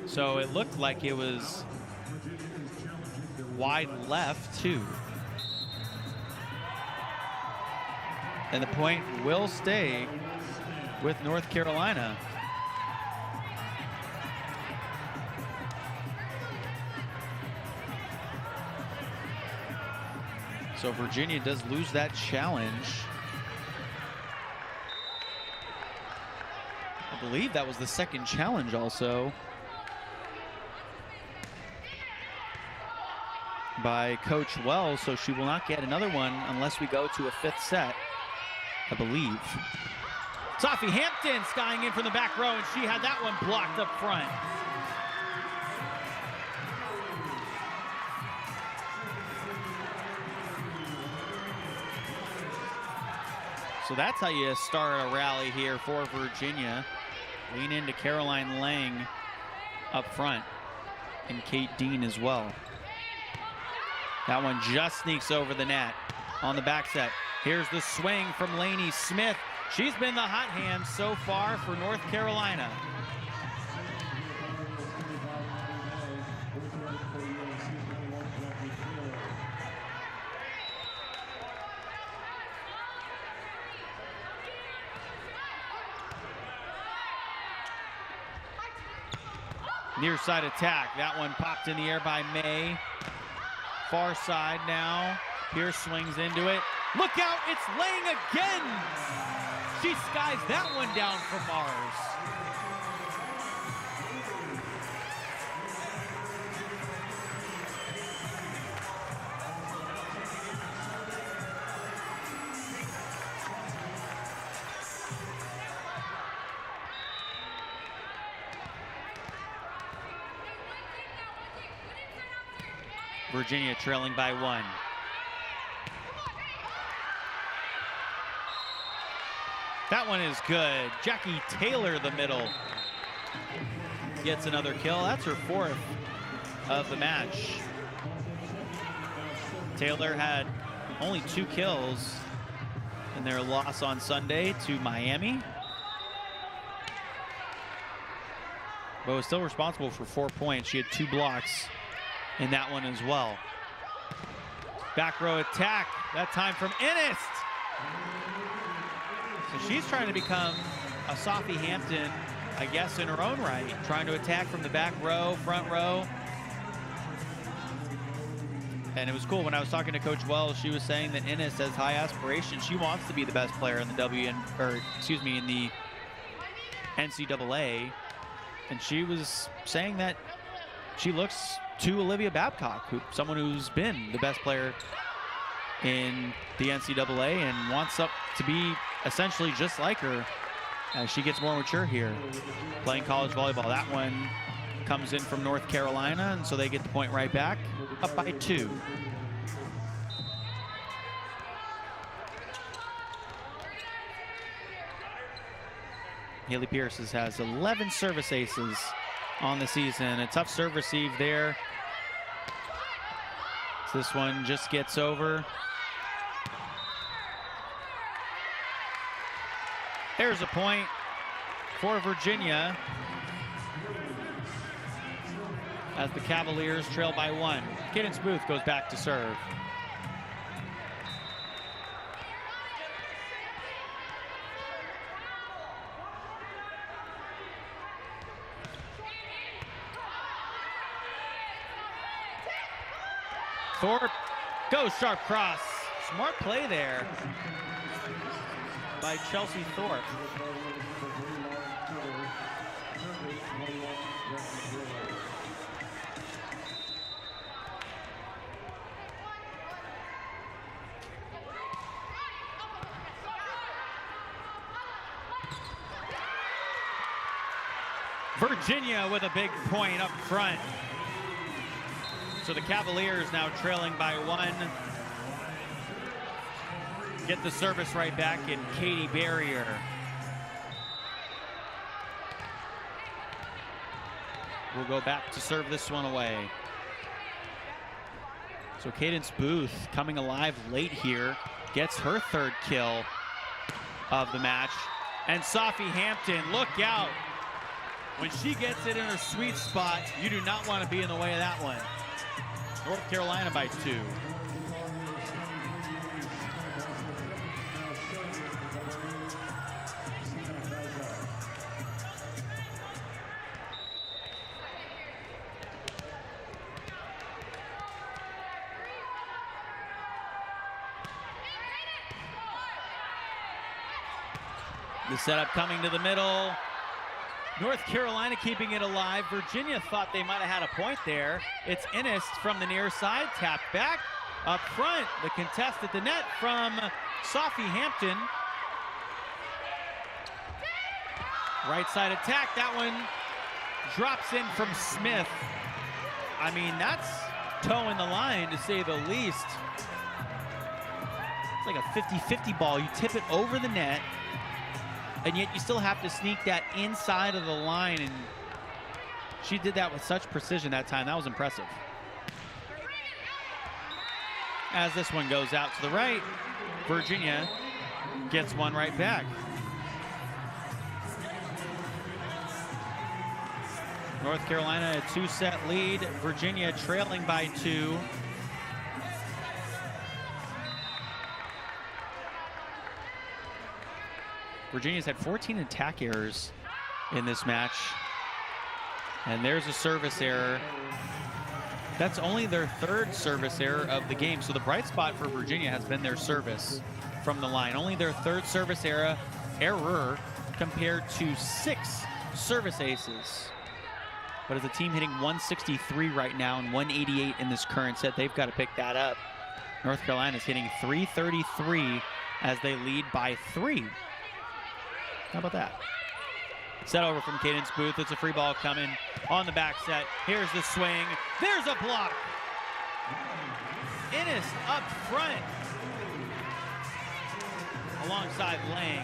So it looked like it was wide left too. And the point will stay with North Carolina. So Virginia does lose that challenge. I believe that was the 2nd challenge also by Coach Wells, so she will not get another one unless we go to a 5th set, I believe. Sophie Hampton skying in from the back row, and she had that one blocked up front. So that's how you start a rally here for Virginia. Lean into Caroline Lang up front, and Kate Dean as well. That one just sneaks over the net on the back set. Here's the swing from Lainey Smith. She's been the hot hand so far for North Carolina. Near side attack. That one popped in the air by May. Far side now. Pierce swings into it. Look out, it's laying again. She skies that one down for Mars. Virginia trailing by 1. That one is good. Jackie Taylor, the middle, gets another kill. That's her 4th of the match. Taylor had only 2 kills in their loss on Sunday to Miami, but was still responsible for 4 points. She had 2 blocks in that one as well. Back row attack, that time from Ennis. So she's trying to become a Sophie Hampton, I guess, in her own right, trying to attack from the back row, front row. And it was cool when I was talking to Coach Wells, she was saying that Ennis has high aspirations. She wants to be the best player in the in the NCAA. And she was saying that she looks to Olivia Babcock, someone who's been the best player in the NCAA and wants up to be essentially just like her as she gets more mature here, playing college volleyball. That one comes in from North Carolina, and so they get the point right back, up by 2. Haley Pierce has 11 service aces on the season. A tough serve receive there. So this one just gets over. There's a point for Virginia as the Cavaliers trail by 1. Cadence Booth goes back to serve. Thorpe goes sharp cross. Smart play there by Chelsea Thorpe. Virginia with a big point up front. So the Cavaliers now trailing by 1. Get the service right back in Katie Barrier. We'll go back to serve this one away. So Cadence Booth coming alive late here, gets her 3rd kill of the match. And Sophie Hampton, look out. When she gets it in her sweet spot, you do not want to be in the way of that one. North Carolina by 2. The setup coming to the middle. North Carolina keeping it alive. Virginia thought they might have had a point there. It's Ennis from the near side, tapped back. Up front, the contest at the net from Sophie Hampton. Right side attack, that one drops in from Smith. I mean, that's toeing the line to say the least. It's like a 50-50 ball. You tip it over the net, and yet you still have to sneak that inside of the line, and She did that with such precision that time. That was impressive. As this one goes out to the right, Virginia gets one right back. North Carolina a 2-set lead. Virginia trailing by 2. Virginia's had 14 attack errors in this match. And there's a service error. That's only their 3rd service error of the game. So the bright spot for Virginia has been their service from the line. Only their 3rd service error compared to 6 service aces. But as a team hitting 163 right now and 188 in this current set, they've got to pick that up. North Carolina's hitting 333 as they lead by 3. How about that? Set over from Cadence Booth. It's a free ball coming on the back set. Here's the swing. There's a block. Innes up front alongside Lang.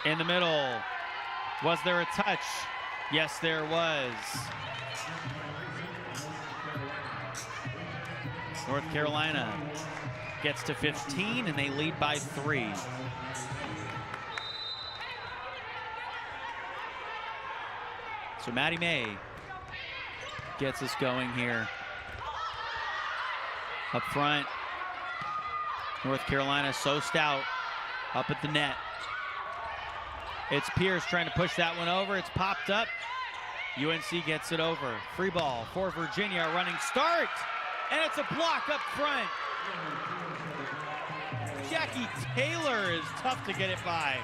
In the middle. Was there a touch? Yes, there was. North Carolina gets to 15 and they lead by 3. So Maddie May gets us going here. Up front, North Carolina so stout up at the net. It's Pierce trying to push that one over. It's popped up. UNC gets it over. Free ball for Virginia. Running start. And it's a block up front. Jackie Taylor is tough to get it by.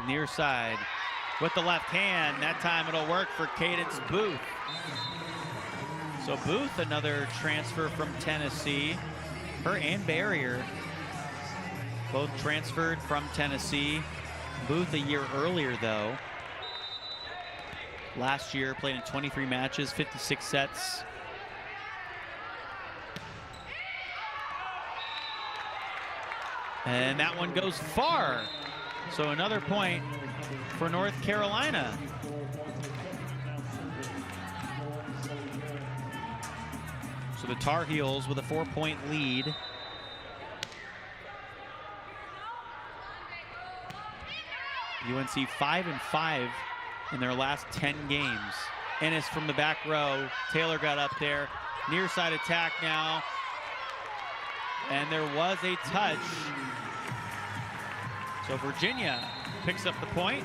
Near side with the left hand. That time it'll work for Cadence Booth. So Booth, another transfer from Tennessee. Her and Barrier both transferred from Tennessee. Booth a year earlier though. Last year played in 23 matches, 56 sets. And that one goes far. So another point for North Carolina. So the Tar Heels with a 4-point lead. UNC 5-5 in their last 10 games. Ennis from the back row. Taylor got up there. Near side attack now. And there was a touch. So Virginia picks up the point.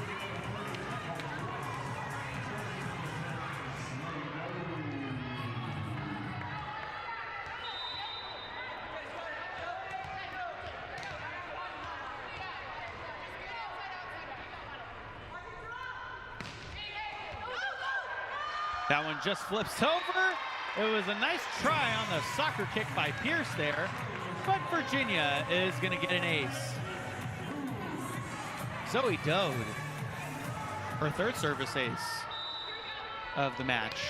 That one just flips over. It was a nice try on the soccer kick by Pierce there, but Virginia is going to get an ace. Zoe Dode, her 3rd service ace of the match.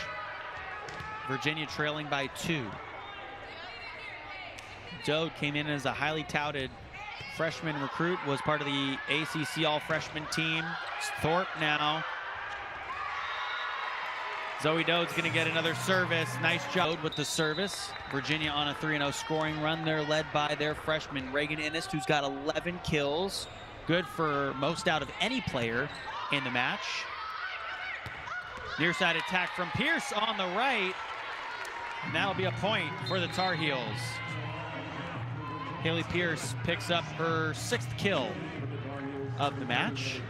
Virginia trailing by 2. Dode came in as a highly touted freshman recruit, was part of the ACC all-freshman team. It's Thorpe now. Zoe Dode's going to get another service. Nice job with the service. Virginia on a 3-0 scoring run. They're led by their freshman, Reagan Innes, who's got 11 kills. Good for most out of any player in the match. Near side attack from Pierce on the right. And that'll be a point for the Tar Heels. Haley Pierce picks up her 6th kill of the match.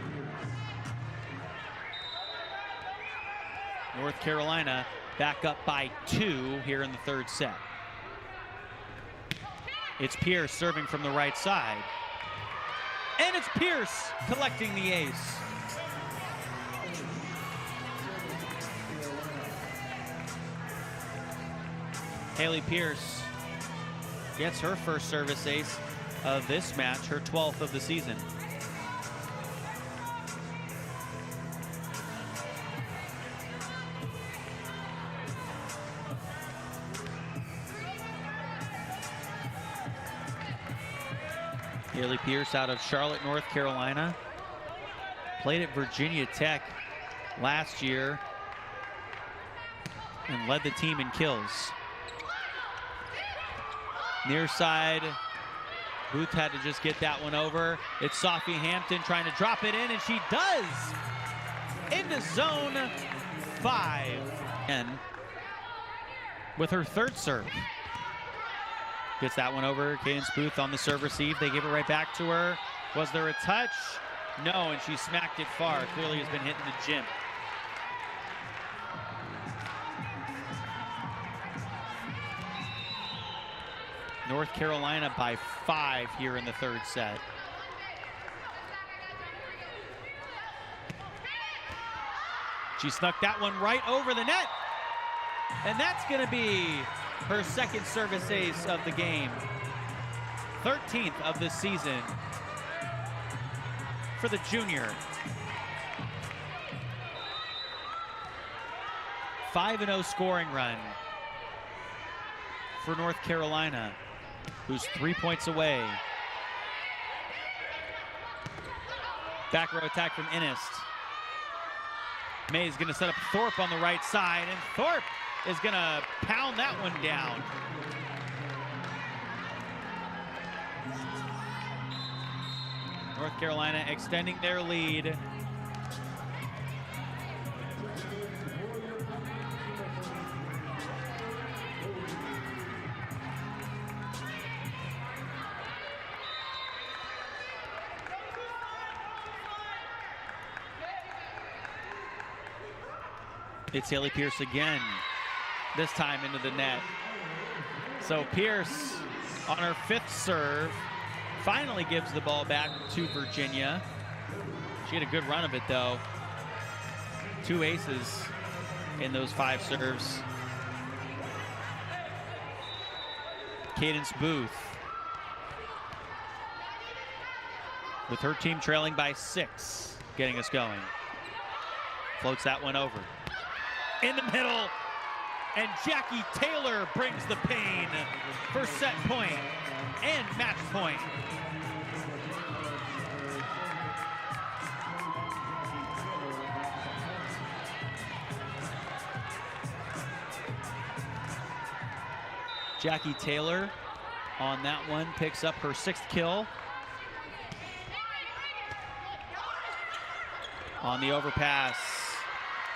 North Carolina back up by 2 here in the 3rd set. It's Pierce serving from the right side. And it's Pierce collecting the ace. Haley Pierce gets her first service ace of this match, her 12th of the season. Haley Pierce out of Charlotte, North Carolina. Played at Virginia Tech last year and led the team in kills. Near side, Booth had to just get that one over. It's Sophie Hampton trying to drop it in, and she does! Into zone 5. And with her third serve. Gets that one over. Cadence Booth on the serve receive. They give it right back to her. Was there a touch? No, and she smacked it far. Clearly has been hitting the gym. North Carolina by 5 here in the third set. She snuck that one right over the net. And that's going to be her second service ace of the game. 13th of this season for the junior. 5-0 scoring run for North Carolina, who's 3 points away. Back row attack from Innes. May's going to set up Thorpe on the right side, and Thorpe is going to pound that one down. North Carolina extending their lead. It's Haley Pierce again, this time into the net. So Pierce on her 5th serve finally gives the ball back to Virginia. She had a good run of it though. 2 aces in those 5 serves. Cadence Booth with her team trailing by 6, getting us going. Floats that one over. In the middle, and Jackie Taylor brings the pain for set point and match point. Jackie Taylor on that one picks up her 6th kill. On the overpass.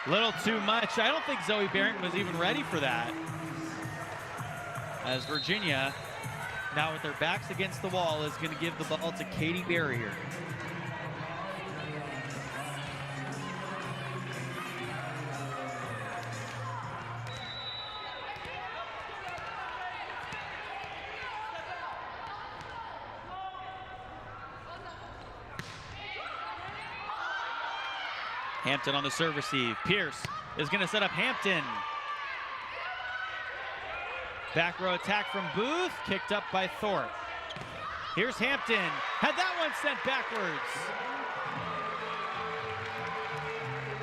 Little too much. I don't think Zoe Barrington was even ready for that. As Virginia, now with their backs against the wall, is going to give the ball to Katie Barrier. Hampton on the serve receive. Pierce is going to set up Hampton. Back row attack from Booth, kicked up by Thorpe. Here's Hampton, had that one sent backwards.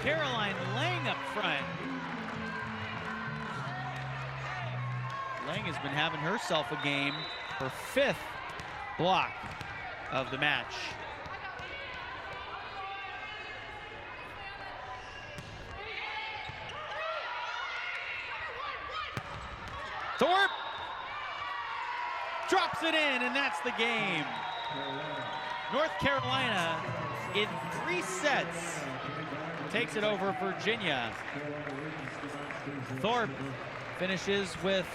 Caroline Lang up front. Lang has been having herself a game, her 5th block of the match. Thorpe drops it in, and that's the game. North Carolina, in 3 sets, takes it over Virginia. Thorpe finishes with